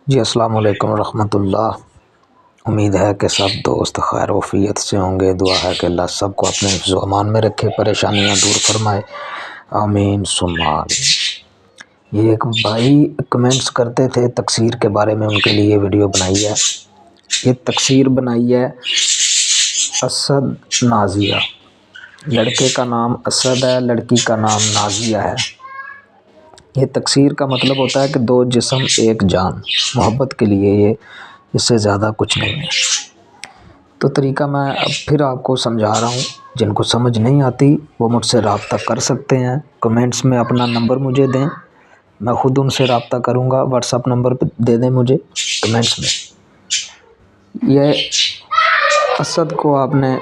جی السلام علیکم ورحمۃ اللہ۔ امید ہے کہ سب دوست خیر وفیت سے ہوں گے۔ دعا ہے کہ اللہ سب کو اپنے حفظ و امان میں رکھے، پریشانیاں دور فرمائے، آمین ثم آمین۔ یہ ایک بھائی کمنٹس کرتے تھے تکثیر کے بارے میں، ان کے لیے ویڈیو بنائی ہے۔ یہ تکثیر بنائی ہے اسد نازیہ۔ لڑکے کا نام اسد ہے، لڑکی کا نام نازیہ ہے۔ یہ تکثیر کا مطلب ہوتا ہے کہ دو جسم ایک جان، محبت کے لیے یہ اس سے زیادہ کچھ نہیں ہے۔ تو طریقہ میں اب پھر آپ کو سمجھا رہا ہوں، جن کو سمجھ نہیں آتی وہ مجھ سے رابطہ کر سکتے ہیں۔ کمنٹس میں اپنا نمبر مجھے دیں، میں خود ان سے رابطہ کروں گا۔ واٹس اپ نمبر پہ دے دیں مجھے کمنٹس میں۔ یہ اسد کو آپ نے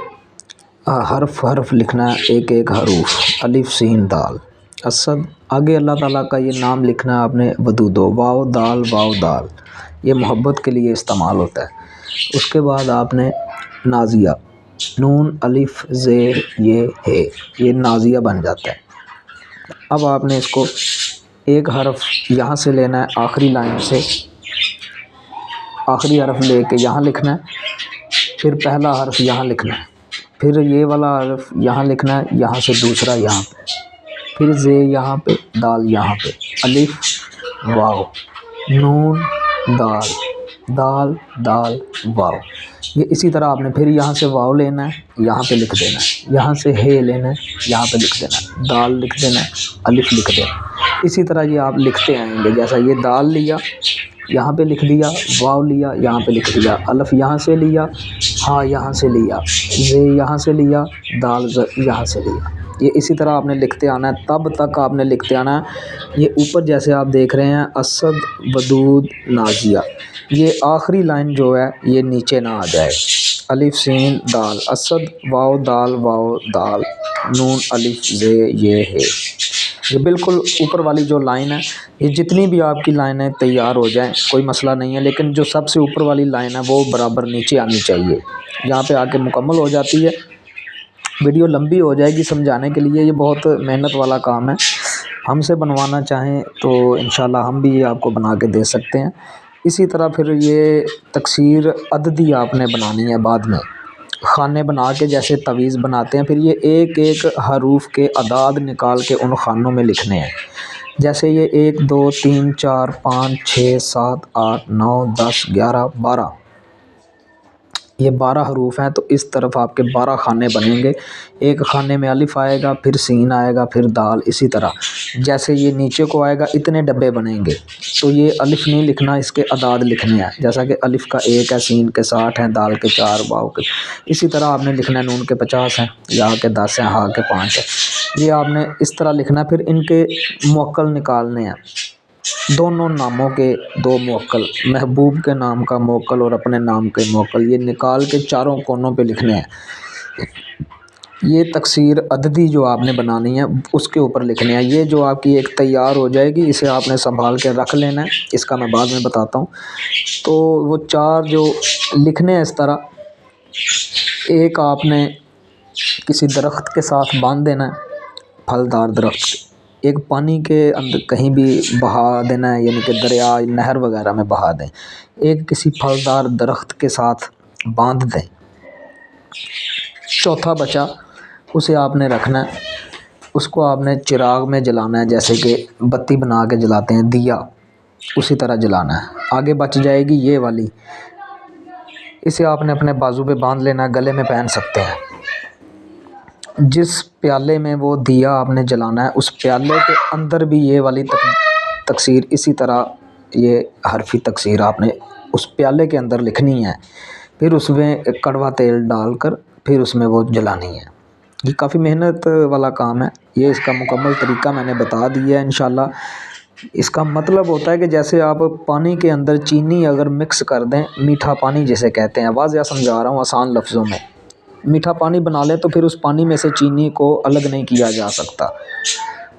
حرف حرف لکھنا ہے، ایک ایک حروف، الف سین دال اسد۔ آگے اللہ تعالیٰ کا یہ نام لکھنا ہے آپ نے ودود، واو دال واو دال، یہ محبت کے لیے استعمال ہوتا ہے۔ اس کے بعد آپ نے نازیہ، نون الف زیر یہ ہے، یہ نازیہ بن جاتا ہے۔ اب آپ نے اس کو ایک حرف یہاں سے لینا ہے، آخری لائن سے آخری حرف لے کے یہاں لکھنا ہے، پھر پہلا حرف یہاں لکھنا ہے، پھر یہ والا حرف یہاں لکھنا ہے، یہاں سے دوسرا یہاں پہ، پھر زے یہاں پہ، دال یہاں پہ، الف واو، نون دال، دال دال واو۔ یہ اسی طرح آپ نے پھر یہاں سے واو لینا ہے، یہاں پہ لکھ دینا ہے، یہاں سے ہے لینا ہے، یہاں پہ لکھ دینا ہے، دال لکھ دینا ہے، الف لکھ دینا ہے۔ اسی طرح یہ آپ لکھتے آئیں گے، جیسا یہ دال لیا یہاں پہ لکھ دیا، واو لیا یہاں پہ لکھ دیا، الف یہاں سے لیا، ہاں یہاں سے لیا، زے یہاں سے لیا، دال یہاں سے لیا۔ یہ اسی طرح آپ نے لکھتے آنا ہے، تب تک آپ نے لکھتے آنا ہے۔ یہ اوپر جیسے آپ دیکھ رہے ہیں اسد ودود نازیہ، یہ آخری لائن جو ہے یہ نیچے نہ آ جائے۔ الف سین دال اسد، واو دال واو دال، نون الف زے یہ ہے۔ یہ بالکل اوپر والی جو لائن ہے، یہ جتنی بھی آپ کی لائنیں تیار ہو جائیں کوئی مسئلہ نہیں ہے، لیکن جو سب سے اوپر والی لائن ہے وہ برابر نیچے آنی چاہیے، یہاں پہ آ کے مکمل ہو جاتی ہے۔ ویڈیو لمبی ہو جائے گی سمجھانے کے لیے، یہ بہت محنت والا کام ہے۔ ہم سے بنوانا چاہیں تو انشاءاللہ ہم بھی یہ آپ کو بنا کے دے سکتے ہیں۔ اسی طرح پھر یہ تکثیر عددی آپ نے بنانی ہے، بعد میں خانے بنا کے جیسے تعویذ بناتے ہیں، پھر یہ ایک ایک حروف کے اعداد نکال کے ان خانوں میں لکھنے ہیں۔ جیسے یہ 1 2 3 4 5 6 7 8 9 10 11 12، یہ 12 حروف ہیں، تو اس طرف آپ کے 12 خانے بنیں گے۔ ایک خانے میں الف آئے گا، پھر سین آئے گا، پھر دال، اسی طرح جیسے یہ نیچے کو آئے گا اتنے ڈبے بنیں گے۔ تو یہ الف نہیں لکھنا، اس کے اعداد لکھنے ہیں، جیسا کہ الف کا 1 ہے، سین کے 60 ہیں، دال کے 4، واو کے، اسی طرح آپ نے لکھنا ہے، نون کے 50 ہیں، یا کے 10 ہیں، ہاں کے 5 ہیں۔ یہ آپ نے اس طرح لکھنا ہے۔ پھر ان کے موکل نکالنے ہیں، دونوں ناموں کے 2 موکل، محبوب کے نام کا موکل اور اپنے نام کے موکل، یہ نکال کے چاروں کونوں پہ لکھنے ہیں۔ یہ تکثیر عددی جو آپ نے بنانی ہے اس کے اوپر لکھنے ہیں۔ یہ جو آپ کی ایک تیار ہو جائے گی، اسے آپ نے سنبھال کے رکھ لینا ہے، اس کا میں بعد میں بتاتا ہوں۔ تو وہ 4 جو لکھنے ہیں اس طرح، ایک آپ نے کسی درخت کے ساتھ باندھ دینا ہے، پھلدار درخت، ایک پانی کے اندر کہیں بھی بہا دینا ہے، یعنی کہ دریا نہر وغیرہ میں بہا دیں۔ ایک کسی پھلدار درخت کے ساتھ باندھ دیں۔ چوتھا بچا، اسے آپ نے رکھنا ہے، اس کو آپ نے چراغ میں جلانا ہے، جیسے کہ بتی بنا کے جلاتے ہیں دیا، اسی طرح جلانا ہے۔ آگے بچ جائے گی یہ والی، اسے آپ نے اپنے بازو پہ باندھ لینا ہے، گلے میں پہن سکتے ہیں۔ جس پیالے میں وہ دیا آپ نے جلانا ہے، اس پیالے کے اندر بھی یہ والی تکثیر اسی طرح، یہ حرفی تکثیر آپ نے اس پیالے کے اندر لکھنی ہے، پھر اس میں کڑوا تیل ڈال کر پھر اس میں وہ جلانی ہے۔ یہ کافی محنت والا کام ہے، یہ اس کا مکمل طریقہ میں نے بتا دیا ہے انشاءاللہ۔ اس کا مطلب ہوتا ہے کہ جیسے آپ پانی کے اندر چینی اگر مکس کر دیں، میٹھا پانی جسے کہتے ہیں، واضح سمجھا رہا ہوں آسان لفظوں میں، میٹھا پانی بنا لیں تو پھر اس پانی میں سے چینی کو الگ نہیں کیا جا سکتا،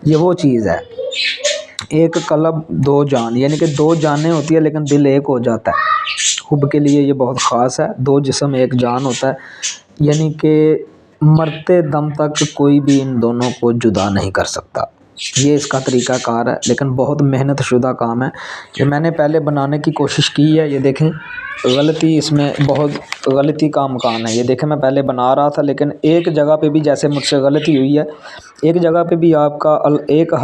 یہ وہ چیز ہے۔ ایک قلب 2 جان، یعنی کہ 2 جانیں ہوتی ہیں لیکن دل ایک ہو جاتا ہے۔ حب کے لیے یہ بہت خاص ہے، 2 جسم 1 جان ہوتا ہے، یعنی کہ مرتے دم تک کوئی بھی ان دونوں کو جدا نہیں کر سکتا۔ یہ اس کا طریقہ کار ہے، لیکن بہت محنت شدہ کام ہے۔ کہ میں نے پہلے بنانے کی کوشش کی ہے، یہ دیکھیں غلطی اس میں بہت غلطی کا امکان ہے۔ یہ دیکھیں میں پہلے بنا رہا تھا، لیکن ایک جگہ پہ بھی جیسے مجھ سے غلطی ہوئی ہے، ایک جگہ پہ بھی آپ کا ایک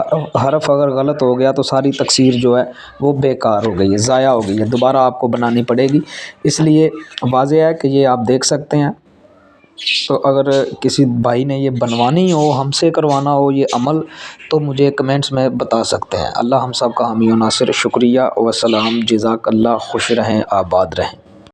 حرف اگر غلط ہو گیا تو ساری تقسیر جو ہے وہ بیکار ہو گئی ہے، ضائع ہو گئی ہے، دوبارہ آپ کو بنانی پڑے گی۔ اس لیے واضح ہے کہ یہ آپ دیکھ سکتے ہیں۔ تو اگر کسی بھائی نے یہ بنوانی ہو، ہم سے کروانا ہو یہ عمل، تو مجھے کمنٹس میں بتا سکتے ہیں۔ اللہ ہم سب کا حامی و ناصر۔ شکریہ و سلام، جزاک اللہ، خوش رہیں، آباد رہیں۔